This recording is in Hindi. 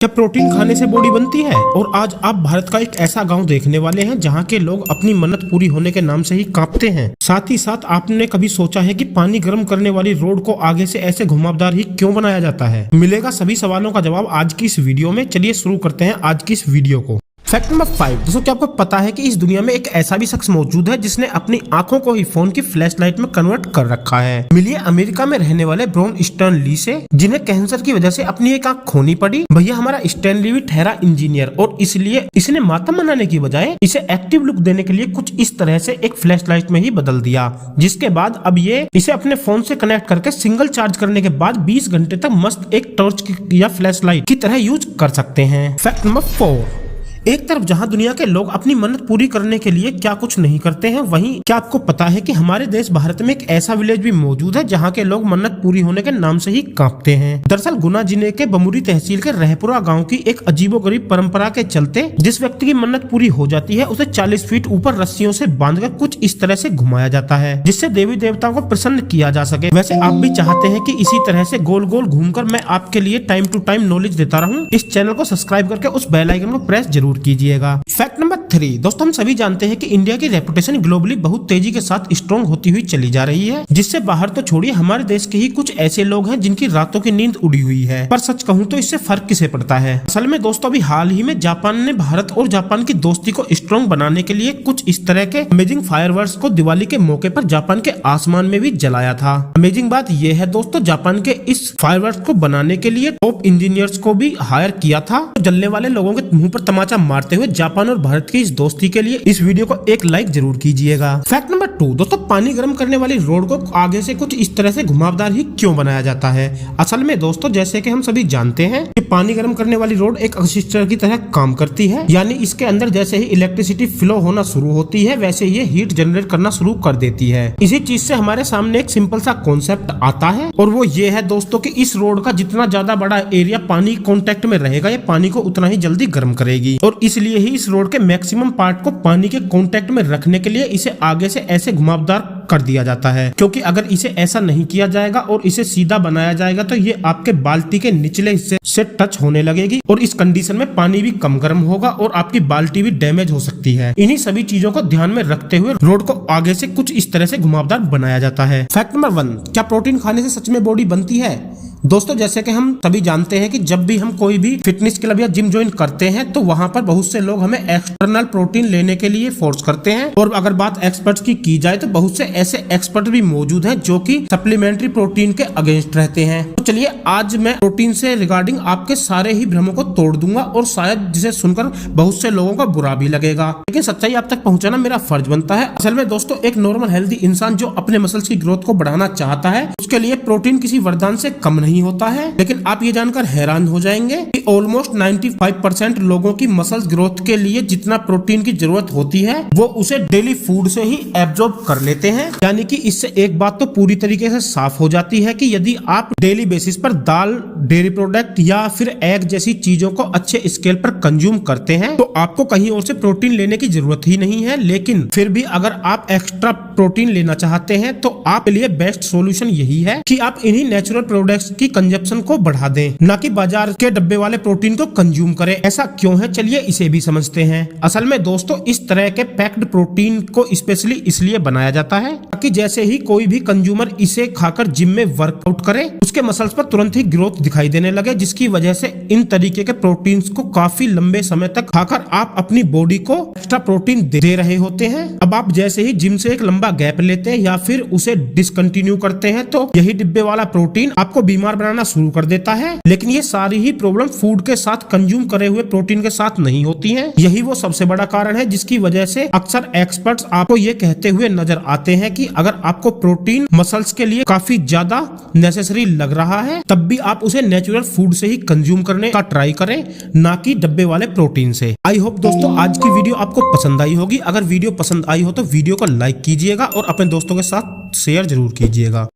क्या प्रोटीन खाने से बॉडी बनती है? और आज आप भारत का एक ऐसा गांव देखने वाले हैं जहां के लोग अपनी मन्नत पूरी होने के नाम से ही कांपते हैं। साथ ही साथ आपने कभी सोचा है कि पानी गर्म करने वाली रोड को आगे से ऐसे घुमावदार ही क्यों बनाया जाता है? मिलेगा सभी सवालों का जवाब आज की इस वीडियो में। चलिए शुरू करते हैं आज की इस वीडियो को। Fact number 5। दोस्तों, क्या आपको पता है कि इस दुनिया में एक ऐसा भी शख्स मौजूद है जिसने अपनी आंखों को ही फोन की फ्लैश लाइट में कन्वर्ट कर रखा है? मिलिए अमेरिका में रहने वाले ब्रॉन स्टर्न ली से, जिन्हें कैंसर की वजह से अपनी एक आंख खोनी पड़ी। भैया हमारा स्टर्न ली भी ठहरा इंजीनियर और इसलिए इसने मातम मनाने की बजाय इसे एक्टिव लुक देने के लिए कुछ इस तरह से एक फ्लैश लाइट में ही बदल दिया, जिसके बाद अब ये इसे अपने फोन से कनेक्ट करके सिंगल चार्ज करने के बाद 20 घंटे तक मस्त एक टॉर्च या फ्लैश लाइट की तरह यूज कर सकते हैं। Fact number 4। एक तरफ जहां दुनिया के लोग अपनी मन्नत पूरी करने के लिए क्या कुछ नहीं करते हैं, वहीं क्या आपको पता है कि हमारे देश भारत में एक ऐसा विलेज भी मौजूद है जहां के लोग मन्नत पूरी होने के नाम से ही कांपते हैं। दरअसल गुना जिले के बमुरी तहसील के रहपुरा गांव की एक अजीबोगरीब परंपरा के चलते जिस व्यक्ति की मन्नत पूरी हो जाती है उसे 40 फीट ऊपर रस्सियों से बांधकर कुछ इस तरह से घुमाया जाता है, जिससे देवी देवताओं को प्रसन्न किया जा सके। वैसे आप भी चाहते हैं कि इसी तरह से गोल गोल घूमकर मैं आपके लिए टाइम टू टाइम नॉलेज देता रहूं? इस चैनल को सब्सक्राइब करके उस बेल आइकन को प्रेस जरूर कीजिएगा। Fact number 3। दोस्तों, हम सभी जानते हैं कि इंडिया की रेपुटेशन ग्लोबली बहुत तेजी के साथ स्ट्रॉन्ग होती हुई चली जा रही है, जिससे बाहर तो छोड़िए हमारे देश के ही कुछ ऐसे लोग हैं जिनकी रातों की नींद उड़ी हुई है। पर सच कहूं तो इससे फर्क किसे पड़ता है? असल में दोस्तों, अभी हाल ही में जापान ने भारत और जापान की दोस्ती को स्ट्रॉन्ग बनाने के लिए कुछ इस तरह के अमेजिंग फायरवर्क्स को दिवाली के मौके पर जापान के आसमान में भी जलाया था। अमेजिंग बात यह है दोस्तों, जापान के इस फायरवर्क्स को बनाने के लिए टॉप इंजीनियर्स को भी हायर किया था। जलने वाले लोगों के मुंह पर तमाचा मारते हुए जापान और भारत की इस दोस्ती के लिए इस वीडियो को एक लाइक जरूर कीजिएगा। Fact number 2। दोस्तों, पानी गर्म करने वाली रोड को आगे से कुछ इस तरह से घुमावदार ही क्यों बनाया जाता है? असल में दोस्तों, जैसे कि हम सभी जानते हैं कि पानी गर्म करने वाली रोड एक असिस्टर की तरह काम करती है, यानी इसके अंदर जैसे ही इलेक्ट्रिसिटी फ्लो होना शुरू होती है वैसे ये हीट जनरेट करना शुरू कर देती है। इसी चीज से हमारे सामने एक सिंपल सा कॉन्सेप्ट आता है और वो ये है दोस्तों कि इस रोड का जितना ज्यादा बड़ा एरिया पानी कांटेक्ट में रहेगा ये पानी को उतना ही जल्दी गर्म करेगी, और इसलिए ही इस रोड के मैक्सिमम पार्ट को पानी के कांटेक्ट में रखने के लिए इसे आगे से ऐसे घुमावदार कर दिया जाता है। क्योंकि अगर इसे ऐसा नहीं किया जाएगा और इसे सीधा बनाया जाएगा तो ये आपके बाल्टी के निचले हिस्से से टच होने लगेगी और इस कंडीशन में पानी भी कम गर्म होगा और आपकी बाल्टी भी डैमेज हो सकती है। इन्हीं सभी चीजों को ध्यान में रखते हुए रोड को आगे से कुछ इस तरह से घुमावदार बनाया जाता है। Fact number 1। क्या प्रोटीन खाने से सच में बॉडी बनती है? दोस्तों, जैसे कि हम सभी जानते हैं कि जब भी हम कोई भी फिटनेस क्लब या जिम ज्वाइन करते हैं तो वहां पर बहुत से लोग हमें एक्सटर्नल प्रोटीन लेने के लिए फोर्स करते हैं, और अगर बात एक्सपर्ट्स की जाए तो बहुत से ऐसे एक्सपर्ट भी मौजूद हैं जो कि सप्लीमेंट्री प्रोटीन के अगेंस्ट रहते हैं। तो चलिए आज मैं प्रोटीन से रिगार्डिंग आपके सारे ही भ्रमों को तोड़ दूंगा, और शायद जिसे सुनकर बहुत से लोगों को बुरा भी लगेगा, लेकिन सच्चाई आप तक पहुंचाना मेरा फर्ज बनता है। असल में दोस्तों, एक नॉर्मल हेल्दी इंसान जो अपने मसल्स की ग्रोथ को बढ़ाना चाहता है उसके लिए प्रोटीन किसी वरदान से कम नहीं होता है। लेकिन आप ये जानकर हैरान हो जाएंगे कि ऑलमोस्ट 95% लोगों की मसल्स ग्रोथ के लिए जितना प्रोटीन की जरूरत होती है वो उसे डेली फूड से ही एब्जॉर्ब कर लेते हैं। यानी कि इससे एक बात तो पूरी तरीके से साफ हो जाती है कि यदि आप डेली बेसिस पर दाल, डेयरी प्रोडक्ट या फिर एग जैसी चीजों को अच्छे स्केल पर कंज्यूम करते हैं तो आपको कहीं और से प्रोटीन लेने की जरूरत ही नहीं है। लेकिन फिर भी अगर आप एक्स्ट्रा प्रोटीन लेना चाहते हैं तो आपके लिए बेस्ट सोल्यूशन यही है कि आप इन्हीं नेचुरल प्रोडक्ट्स की कंजप्शन को बढ़ा दें, ना कि बाजार के डब्बे वाले प्रोटीन को कंज्यूम करें। ऐसा क्यों है, चलिए इसे भी समझते हैं। असल में दोस्तों, इस तरह के पैक्ड प्रोटीन को स्पेशली इसलिए बनाया जाता है ताकि जैसे ही कोई भी कंज्यूमर इसे खाकर जिम में वर्कआउट करे उसके मसल्स पर तुरंत ही ग्रोथ दिखाई देने लगे, जिसकी वजह से इन तरीके के प्रोटीन को काफी लंबे समय तक खाकर आप अपनी बॉडी को एक्स्ट्रा प्रोटीन दे रहे होते हैं। अब आप जैसे ही जिम से एक लंबा गैप लेते हैं या फिर उसे डिसकंटिन्यू करते हैं तो यही डिब्बे वाला प्रोटीन आपको बीमार बनाना शुरू कर देता है। लेकिन ये सारी ही प्रॉब्लम फूड के साथ कंज्यूम करे हुए प्रोटीन के साथ नहीं होती हैं। यही वो सबसे बड़ा कारण है जिसकी वजह से अक्सर एक्सपर्ट्स आपको ये कहते हुए नजर आते हैं कि अगर आपको प्रोटीन मसल्स के लिए काफी ज्यादा नेसेसरी लग रहा है तब भी आप उसे नेचुरल फूड से ही कंज्यूम करने का ट्राई करें, ना कि डब्बे वाले प्रोटीन से। आई होप दोस्तों आज की वीडियो आपको पसंद आई होगी। अगर वीडियो पसंद आई हो तो वीडियो को लाइक कीजिएगा और अपने दोस्तों के साथ शेयर जरूर कीजिएगा।